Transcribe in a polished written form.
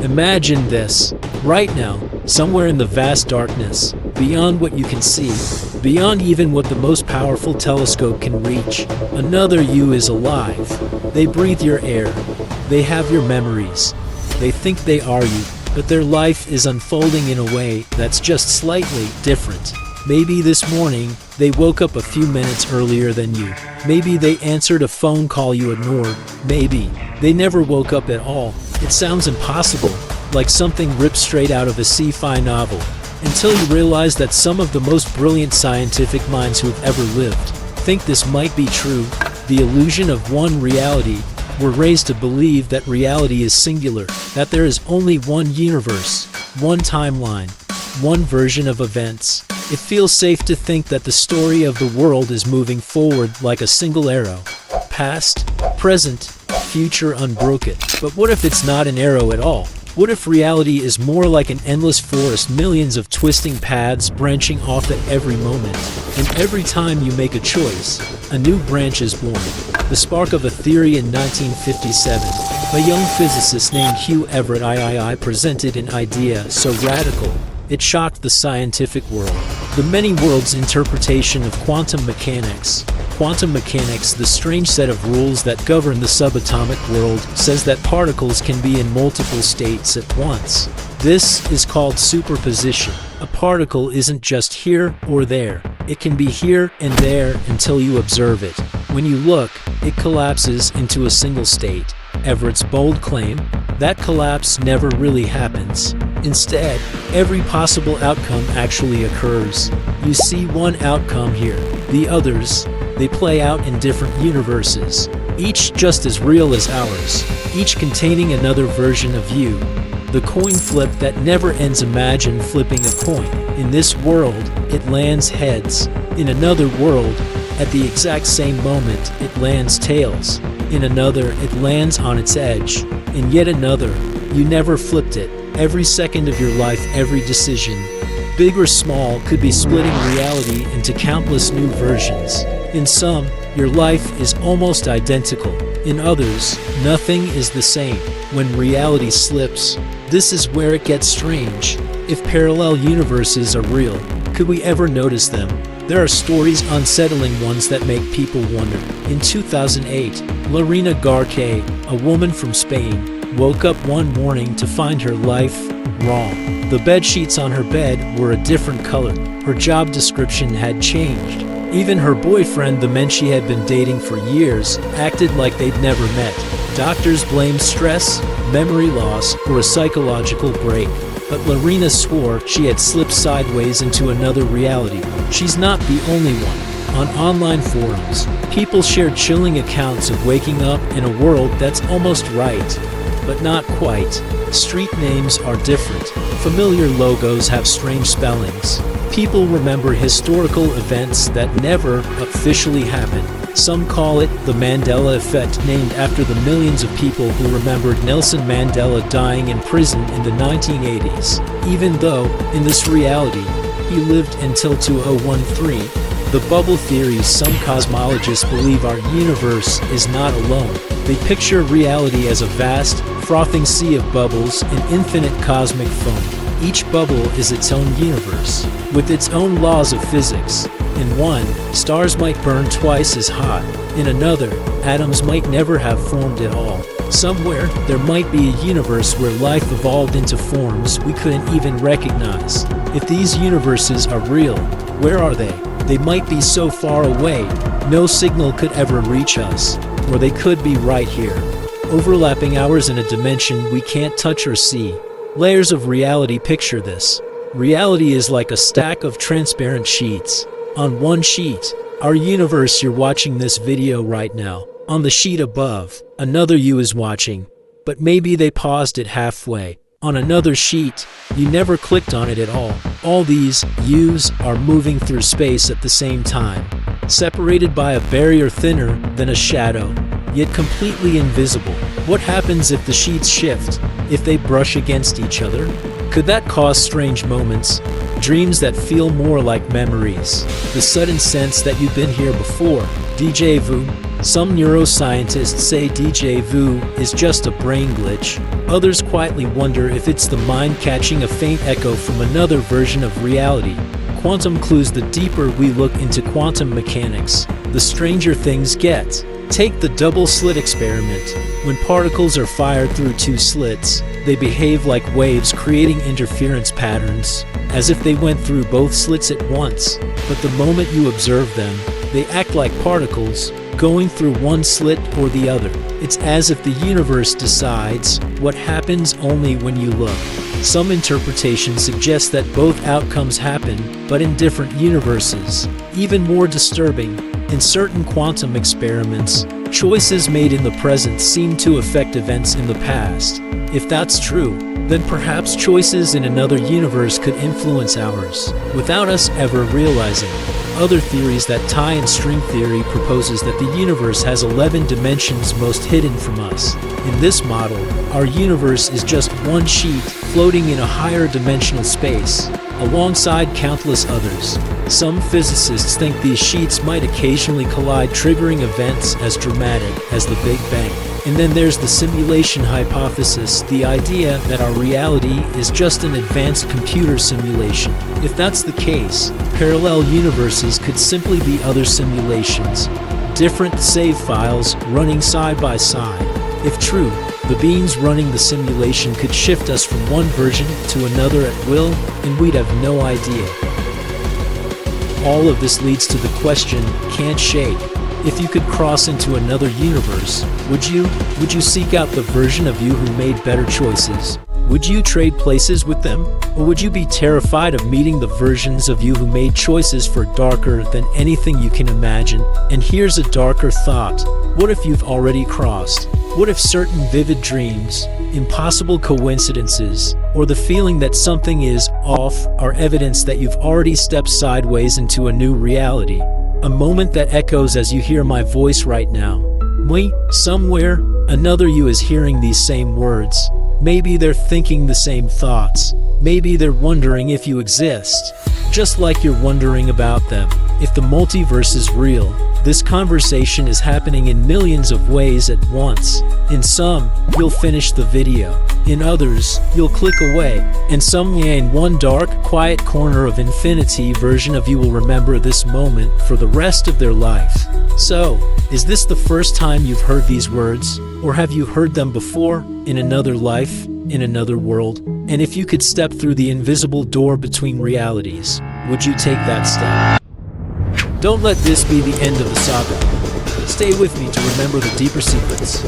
Imagine this. Right now, somewhere in the vast darkness, beyond what you can see, beyond even what the most powerful telescope can reach, another you is alive. They breathe your air. They have your memories. They think they are you, but their life is unfolding in a way that's just slightly different. Maybe this morning, they woke up a few minutes earlier than you. Maybe they answered a phone call you ignored. Maybe they never woke up at all. It sounds impossible, like something ripped straight out of a sci-fi novel, until you realize that some of the most brilliant scientific minds who have ever lived think this might be true. The illusion of one reality. We're raised to believe that reality is singular, that there is only one universe, one timeline, one version of events. It feels safe to think that the story of the world is moving forward like a single arrow. Past, present, future unbroken. But what if it's not an arrow at all? What if reality is more like an endless forest, millions of twisting paths branching off at every moment? And every time you make a choice, a new branch is born. The spark of a theory in 1957. A young physicist named Hugh Everett III presented an idea so radical, it shocked the scientific world. The many worlds interpretation of quantum mechanics. Quantum mechanics, the strange set of rules that govern the subatomic world, says that particles can be in multiple states at once. This is called superposition. A particle isn't just here or there. It can be here and there until you observe it. When you look, it collapses into a single state. Everett's bold claim, that collapse never really happens. Instead, every possible outcome actually occurs. You see one outcome here. The others, they play out in different universes, each just as real as ours, each containing another version of you. The coin flip that never ends. Imagine flipping a coin. In this world, it lands heads. In another world, at the exact same moment, it lands tails. In another, it lands on its edge. In yet another, you never flipped it. Every second of your life, every decision, big or small, could be splitting reality into countless new versions. In some, your life is almost identical. In others, nothing is the same. When reality slips, this is where it gets strange. If parallel universes are real, could we ever notice them? There are stories, unsettling ones, that make people wonder. In 2008, Lorena Garque, a woman from Spain, woke up one morning to find her life wrong. The bed sheets on her bed were a different color. Her job description had changed. Even her boyfriend, the man she had been dating for years, acted like they'd never met. Doctors blamed stress, memory loss, or a psychological break. But Lorena swore she had slipped sideways into another reality. She's not the only one. On online forums, people shared chilling accounts of waking up in a world that's almost right, but not quite. Street names are different. Familiar logos have strange spellings. People remember historical events that never officially happened. Some call it the Mandela effect, named after the millions of people who remembered Nelson Mandela dying in prison in the 1980s. Even though, in this reality, he lived until 2013. The bubble theories. Some cosmologists believe our universe is not alone. They picture reality as a vast, frothing sea of bubbles, an infinite cosmic foam. Each bubble is its own universe, with its own laws of physics. In one, stars might burn twice as hot. In another, atoms might never have formed at all. Somewhere, there might be a universe where life evolved into forms we couldn't even recognize. If these universes are real, where are they? They might be so far away, no signal could ever reach us. Or they could be right here, overlapping ours in a dimension we can't touch or see. Layers of reality. Picture this. Reality is like a stack of transparent sheets. On one sheet, our universe. You're watching this video right now. On the sheet above, another you is watching, but maybe they paused it halfway. On another sheet, you never clicked on it at all. All these yous are moving through space at the same time, separated by a barrier thinner than a shadow, yet completely invisible. What happens if the sheets shift? If they brush against each other? Could that cause strange moments? Dreams that feel more like memories. The sudden sense that you've been here before. Déjà Vu. Some neuroscientists say déjà vu is just a brain glitch. Others quietly wonder if it's the mind catching a faint echo from another version of reality. Quantum clues: the deeper we look into quantum mechanics, the stranger things get. Take the double slit experiment. When particles are fired through two slits, they behave like waves, creating interference patterns, as if they went through both slits at once. But the moment you observe them, they act like particles, going through one slit or the other. It's as if the universe decides what happens only when you look. Some interpretations suggest that both outcomes happen, but in different universes. Even more disturbing, in certain quantum experiments, choices made in the present seem to affect events in the past. If that's true, then perhaps choices in another universe could influence ours, without us ever realizing. Other theories that tie in string theory proposes that the universe has 11 dimensions most hidden from us. In this model, our universe is just one sheet floating in a higher dimensional space, alongside countless others. Some physicists think these sheets might occasionally collide, triggering events as dramatic as the Big Bang. And then there's the simulation hypothesis, the idea that our reality is just an advanced computer simulation. If that's the case, parallel universes could simply be other simulations, different save files running side by side. If true, the beings running the simulation could shift us from one version to another at will, and we'd have no idea. All of this leads to the question, can't shake. If you could cross into another universe, would you seek out the version of you who made better choices? Would you trade places with them? Or would you be terrified of meeting the versions of you who made choices far darker than anything you can imagine? And here's a darker thought. What if you've already crossed? What if certain vivid dreams, impossible coincidences, or the feeling that something is off are evidence that you've already stepped sideways into a new reality? A moment that echoes as you hear my voice right now. Wait, somewhere, another you is hearing these same words. Maybe they're thinking the same thoughts. Maybe they're wondering if you exist, just like you're wondering about them. If the multiverse is real, this conversation is happening in millions of ways at once. In some, you'll finish the video. In others, you'll click away. And somewhere in one dark, quiet corner of infinity, version of you will remember this moment for the rest of their life. So, is this the first time you've heard these words? Or have you heard them before, in another life, in another world? And if you could step through the invisible door between realities, would you take that step? Don't let this be the end of the saga. Stay with me to remember the deeper secrets.